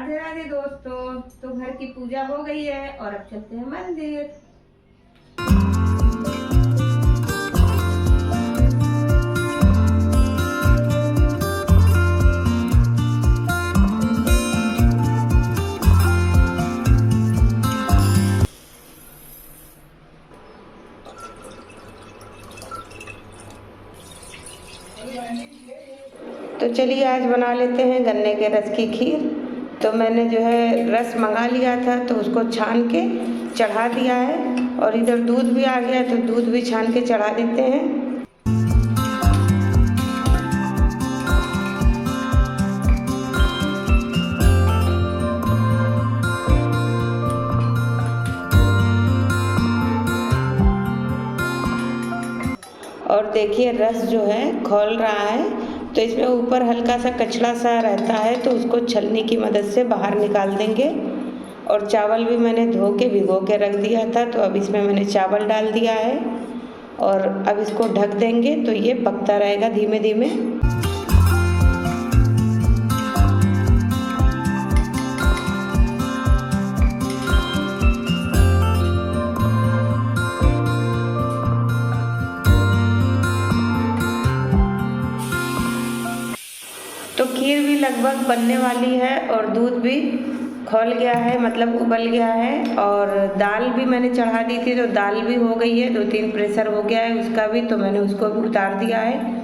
राधे राधे दोस्तों। तो घर की पूजा हो गई है और अब चलते हैं मंदिर। तो चलिए आज बना लेते हैं गन्ने के रस की खीर। तो मैंने जो है रस मंगा लिया था तो उसको छान के चढ़ा दिया है और इधर दूध भी आ गया तो दूध भी छान के चढ़ा देते हैं। और देखिए रस जो है खौल रहा है तो इसमें ऊपर हल्का सा कचड़ा सा रहता है तो उसको छलनी की मदद से बाहर निकाल देंगे। और चावल भी मैंने धो के भिगो के रख दिया था तो अब इसमें मैंने चावल डाल दिया है और अब इसको ढक देंगे तो ये पकता रहेगा धीमे धीमे। तो खीर भी लगभग बनने वाली है और दूध भी खौल गया है, मतलब उबल गया है। और दाल भी मैंने चढ़ा दी थी तो दाल भी हो गई है, 2-3 प्रेशर हो गया है उसका भी, तो मैंने उसको भी उतार दिया है।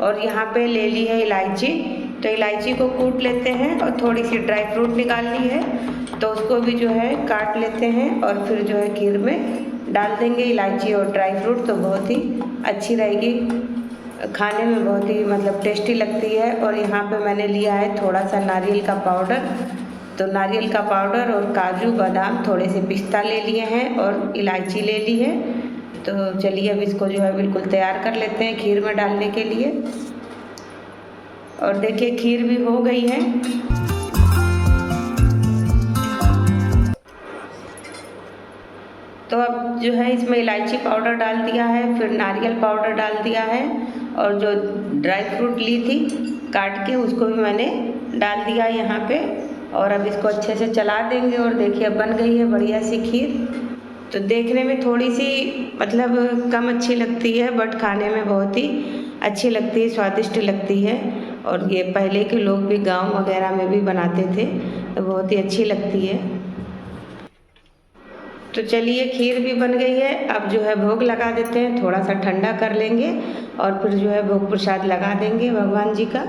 और यहाँ पे ले ली है इलायची, तो इलायची को कूट लेते हैं और थोड़ी सी ड्राई फ्रूट निकाल ली है तो उसको भी जो है काट लेते हैं और फिर जो है खीर में डाल देंगे। इलायची और ड्राई फ्रूट तो बहुत ही अच्छी रहेगी, खाने में बहुत ही मतलब टेस्टी लगती है। और यहाँ पे मैंने लिया है थोड़ा सा नारियल का पाउडर, तो नारियल का पाउडर और काजू बादाम थोड़े से पिस्ता ले लिए हैं और इलायची ले ली है। तो चलिए अब इसको जो है बिल्कुल तैयार कर लेते हैं खीर में डालने के लिए। और देखिए खीर भी हो गई है। तो अब जो है इसमें इलायची पाउडर डाल दिया है, फिर नारियल पाउडर डाल दिया है और जो ड्राई फ्रूट ली थी काट के उसको भी मैंने डाल दिया यहाँ पे। और अब इसको अच्छे से चला देंगे और देखिए अब बन गई है बढ़िया सी खीर। तो देखने में थोड़ी सी मतलब कम अच्छी लगती है बट खाने में बहुत ही अच्छी लगती है, स्वादिष्ट लगती है। और ये पहले के लोग भी गांव वगैरह में भी बनाते थे तो बहुत ही अच्छी लगती है। तो चलिए खीर भी बन गई है, अब जो है भोग लगा देते हैं, थोड़ा सा ठंडा कर लेंगे और फिर जो है भोग प्रसाद लगा देंगे भगवान जी का।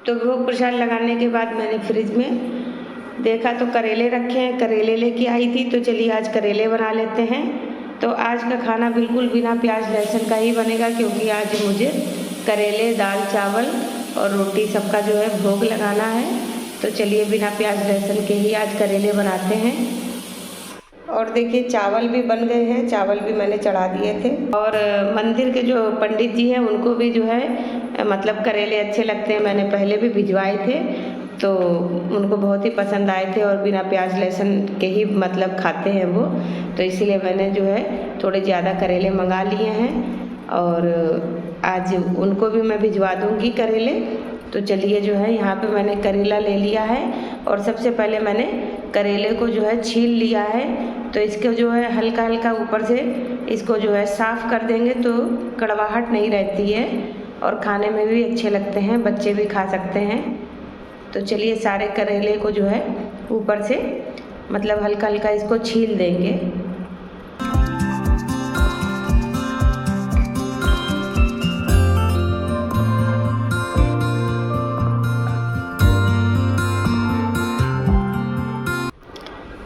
तो भोग प्रसाद लगाने के बाद मैंने फ्रिज में देखा तो करेले रखे हैं, करेले लेके आई थी तो चलिए आज करेले बना लेते हैं। तो आज का खाना बिल्कुल बिना प्याज लहसुन का ही बनेगा क्योंकि आज मुझे करेले, दाल चावल और रोटी सबका जो है भोग लगाना है। तो चलिए बिना प्याज लहसुन के ही आज करेले बनाते हैं। और देखिए चावल भी बन गए हैं, चावल भी मैंने चढ़ा दिए थे। और मंदिर के जो पंडित जी हैं उनको भी जो है मतलब करेले अच्छे लगते हैं, मैंने पहले भी भिजवाए थे तो उनको बहुत ही पसंद आए थे और बिना प्याज लहसुन के ही मतलब खाते हैं वो, तो इसीलिए मैंने जो है थोड़े ज़्यादा करेले मंगा लिए हैं और आज उनको भी मैं भिजवा दूँगी करेले। तो चलिए जो है यहाँ पे मैंने करेला ले लिया है और सबसे पहले मैंने करेले को जो है छील लिया है। तो इसको जो है हल्का हल्का ऊपर से इसको जो है साफ़ कर देंगे तो कड़वाहट नहीं रहती है और खाने में भी अच्छे लगते हैं, बच्चे भी खा सकते हैं। तो चलिए सारे करेले को जो है ऊपर से मतलब हल्का हल्का इसको छील देंगे।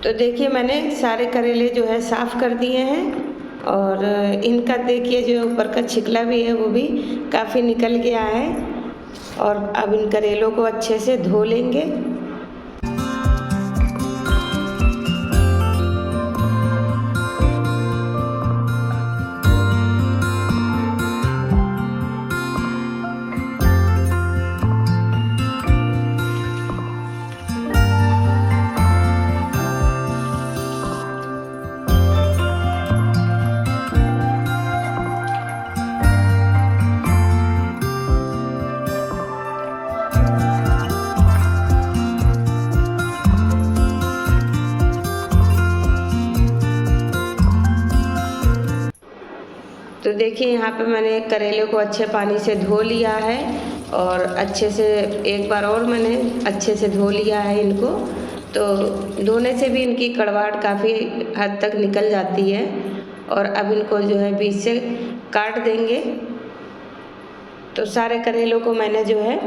तो देखिए मैंने सारे करेले जो है साफ़ कर दिए हैं और इनका देखिए जो ऊपर का छिकला भी है वो भी काफ़ी निकल गया है। और अब इन करेलों को अच्छे से धो लेंगे। तो देखिए यहाँ पे मैंने करेले को अच्छे पानी से धो लिया है और अच्छे से एक बार और मैंने अच्छे से धो लिया है इनको। तो धोने से भी इनकी कड़वाहट काफ़ी हद तक निकल जाती है। और अब इनको जो है बीच से काट देंगे। तो सारे करेलों को मैंने जो है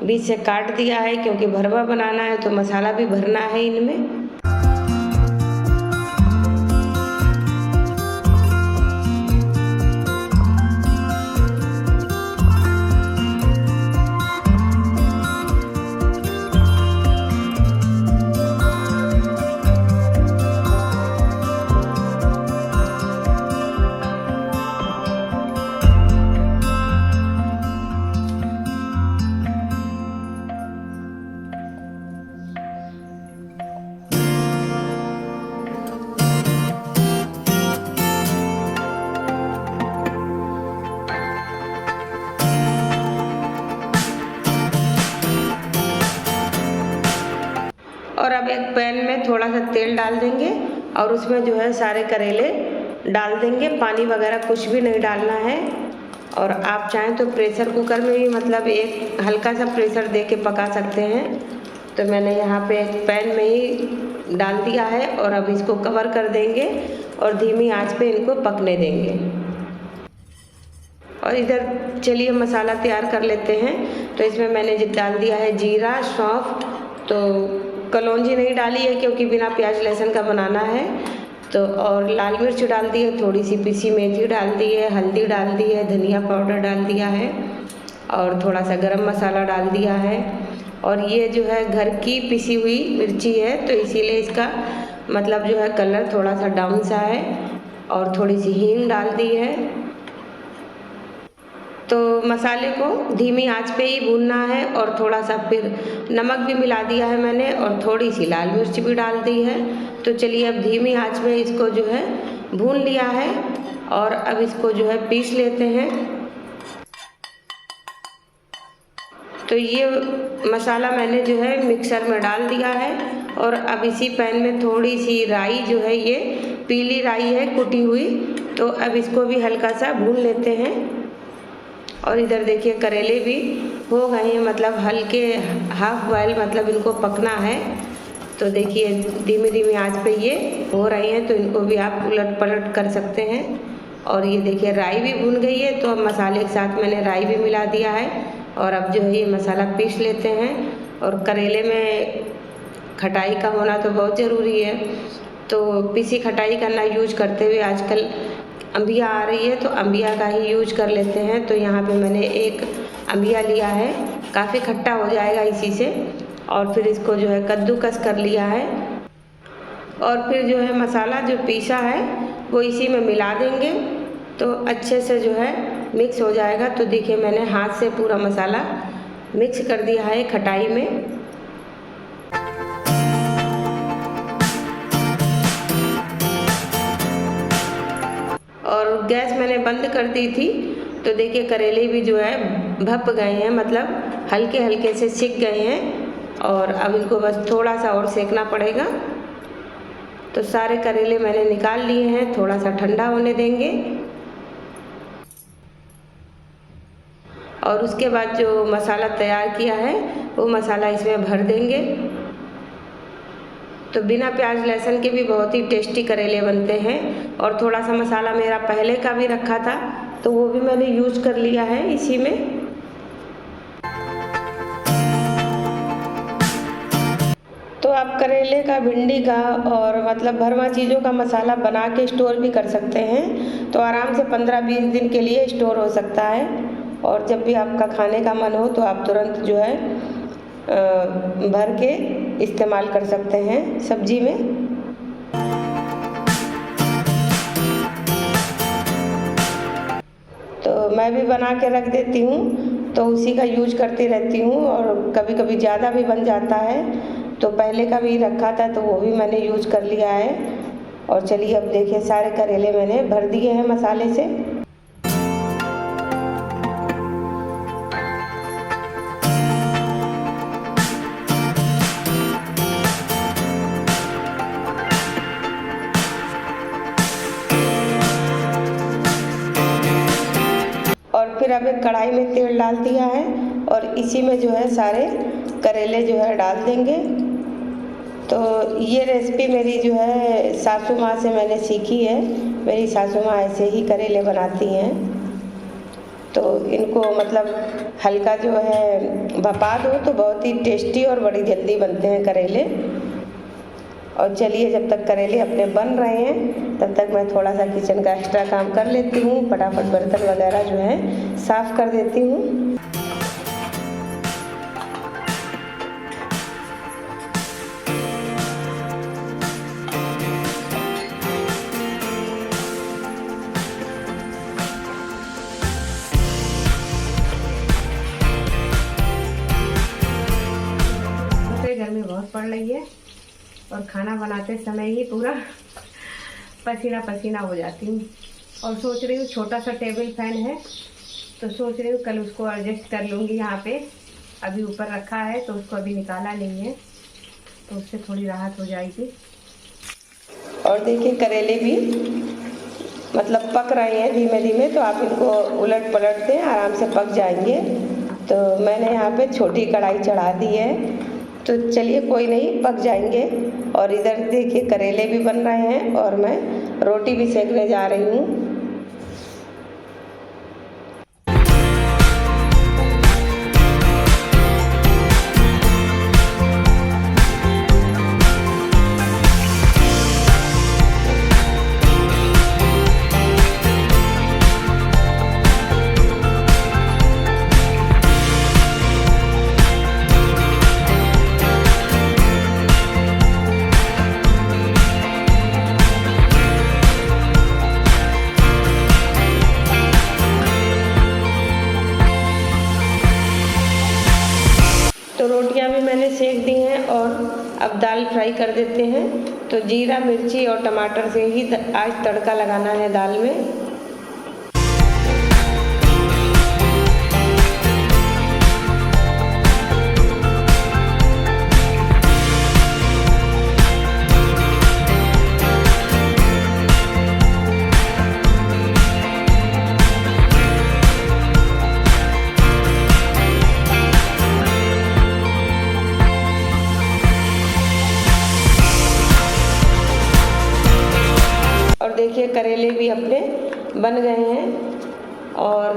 बीच से काट दिया है, क्योंकि भरवा बनाना है तो मसाला भी भरना है इनमें। और अब एक पैन में थोड़ा सा तेल डाल देंगे और उसमें जो है सारे करेले डाल देंगे। पानी वगैरह कुछ भी नहीं डालना है। और आप चाहें तो प्रेशर कुकर में भी मतलब एक हल्का सा प्रेशर दे के पका सकते हैं। तो मैंने यहाँ पे एक पैन में ही डाल दिया है और अब इसको कवर कर देंगे और धीमी आंच पे इनको पकने देंगे। और इधर चलिए मसाला तैयार कर लेते हैं। तो इसमें मैंने डाल दिया है जीरा, सौंफ, तो कलौंजी नहीं डाली है क्योंकि बिना प्याज लहसुन का बनाना है। तो और लाल मिर्च डाल दी है, थोड़ी सी पिसी मेथी डाल दी है, हल्दी डाल दी है, धनिया पाउडर डाल दिया है और थोड़ा सा गरम मसाला डाल दिया है। और ये जो है घर की पिसी हुई मिर्ची है, तो इसीलिए इसका मतलब जो है कलर थोड़ा सा डाउन सा है। और थोड़ी सी हींग डाल दी है। तो मसाले को धीमी आंच पे ही भूनना है। और थोड़ा सा फिर नमक भी मिला दिया है मैंने और थोड़ी सी लाल मिर्च भी डाल दी है। तो चलिए अब धीमी आंच में इसको जो है भून लिया है और अब इसको जो है पीस लेते हैं। तो ये मसाला मैंने जो है मिक्सर में डाल दिया है और अब इसी पैन में थोड़ी सी राई जो है, ये पीली राई है कुटी हुई, तो अब इसको भी हल्का सा भून लेते हैं। और इधर देखिए करेले भी हो गए हैं, मतलब हल्के हाफ बॉयल, मतलब इनको पकना है। तो देखिए धीमी धीमी आंच पे ये हो रहे हैं, तो इनको भी आप उलट पलट कर सकते हैं। और ये देखिए राई भी भून गई है, तो अब मसाले के साथ मैंने राई भी मिला दिया है और अब जो है ये मसाला पीस लेते हैं। और करेले में खटाई का होना तो बहुत ज़रूरी है, तो पिसी खटाई का ना यूज करते हुए आजकल अम्बिया आ रही है, तो अम्बिया का ही यूज कर लेते हैं। तो यहाँ पे मैंने एक अम्बिया लिया है, काफ़ी खट्टा हो जाएगा इसी से। और फिर इसको जो है कद्दूकस कर लिया है और फिर जो है मसाला जो पीसा है वो इसी में मिला देंगे, तो अच्छे से जो है मिक्स हो जाएगा। तो देखिए मैंने हाथ से पूरा मसाला मिक्स कर दिया है खटाई में। और गैस मैंने बंद कर दी थी। तो देखिए करेले भी जो है भप गए हैं, मतलब हल्के हल्के से सिक गए हैं और अब इनको बस थोड़ा सा और सेकना पड़ेगा। तो सारे करेले मैंने निकाल लिए हैं, थोड़ा सा ठंडा होने देंगे। और उसके बाद जो मसाला तैयार किया है वो मसाला इसमें भर देंगे। तो बिना प्याज लहसुन के भी बहुत ही टेस्टी करेले बनते हैं। और थोड़ा सा मसाला मेरा पहले का भी रखा था, तो वो भी मैंने यूज कर लिया है इसी में। तो तो आप करेले का, भिंडी का और मतलब भरवा चीज़ों का मसाला बना के स्टोर भी कर सकते हैं, तो आराम से 15-20 दिन के लिए स्टोर हो सकता है। और जब भी आपका खाने का मन हो तो आप तुरंत जो है भर के इस्तेमाल कर सकते हैं सब्जी में। तो मैं भी बना के रख देती हूँ, तो उसी का यूज करती रहती हूँ। और कभी कभी ज़्यादा भी बन जाता है, तो पहले का भी रखा था तो वो भी मैंने यूज कर लिया है। और चलिए अब देखिए सारे करेले मैंने भर दिए हैं मसाले से। और फिर अब एक कढ़ाई में तेल डाल दिया है और इसी में जो है सारे करेले जो है डाल देंगे। तो ये रेसिपी मेरी जो है सासू माँ से मैंने सीखी है। मेरी सासू माँ ऐसे ही करेले बनाती हैं, तो इनको मतलब हल्का जो है भपा दो तो बहुत ही टेस्टी और बड़ी जल्दी बनते हैं करेले। और चलिए जब तक करेले अपने बन रहे हैं तब तक मैं थोड़ा सा किचन का एक्स्ट्रा काम कर लेती हूँ। फटाफट बर्तन वगैरह जो है साफ़ कर देती हूँ। गर्मी बहुत पड़ रही है और खाना बनाते समय ही पूरा पसीना पसीना हो जाती हूँ। और सोच रही हूँ छोटा सा टेबल फैन है, तो सोच रही हूँ कल उसको एडजस्ट कर लूँगी। यहाँ पे अभी ऊपर रखा है तो उसको अभी निकाला नहीं है, तो उससे थोड़ी राहत हो जाएगी। और देखिए करेले भी मतलब पक रहे हैं धीमे धीमे, तो आप इनको उलट पलट दें, आराम से पक जाएंगे। तो मैंने यहाँ पे छोटी कढ़ाई चढ़ा दी है, तो चलिए कोई नहीं, पक जाएंगे। और इधर देखिए करेले भी बन रहे हैं और मैं रोटी भी सेकने जा रही हूँ। तो रोटियां भी मैंने सेक दी हैं और अब दाल फ्राई कर देते हैं। तो जीरा, मिर्ची और टमाटर से ही आज तड़का लगाना है दाल में। और देखिए करेले भी अपने बन गए हैं और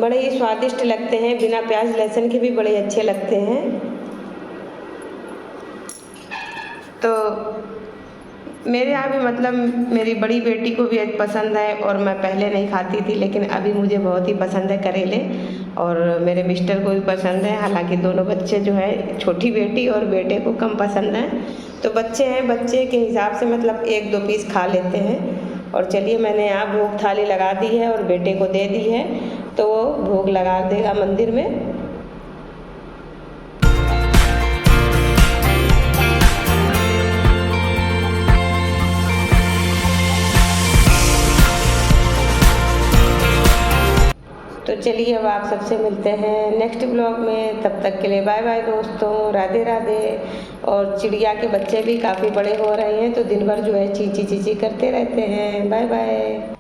बड़े ही स्वादिष्ट लगते हैं, बिना प्याज लहसुन के भी बड़े अच्छे लगते हैं। तो मेरे यहाँ भी मतलब मेरी बड़ी बेटी को भी पसंद है और मैं पहले नहीं खाती थी, लेकिन अभी मुझे बहुत ही पसंद है करेले। और मेरे मिस्टर को भी पसंद है, हालांकि दोनों बच्चे जो है, छोटी बेटी और बेटे को कम पसंद है। तो बच्चे हैं, बच्चे के हिसाब से मतलब 1-2 पीस खा लेते हैं। और चलिए मैंने यहाँ भोग थाली लगा दी है और बेटे को दे दी है, तो वो भोग लगा देगा मंदिर में। तो चलिए अब आप सबसे मिलते हैं नेक्स्ट ब्लॉग में। तब तक के लिए बाय बाय दोस्तों, राधे राधे। और चिड़िया के बच्चे भी काफ़ी बड़े हो रहे हैं, तो दिन भर जो है चींची चींची करते रहते हैं। Bye bye.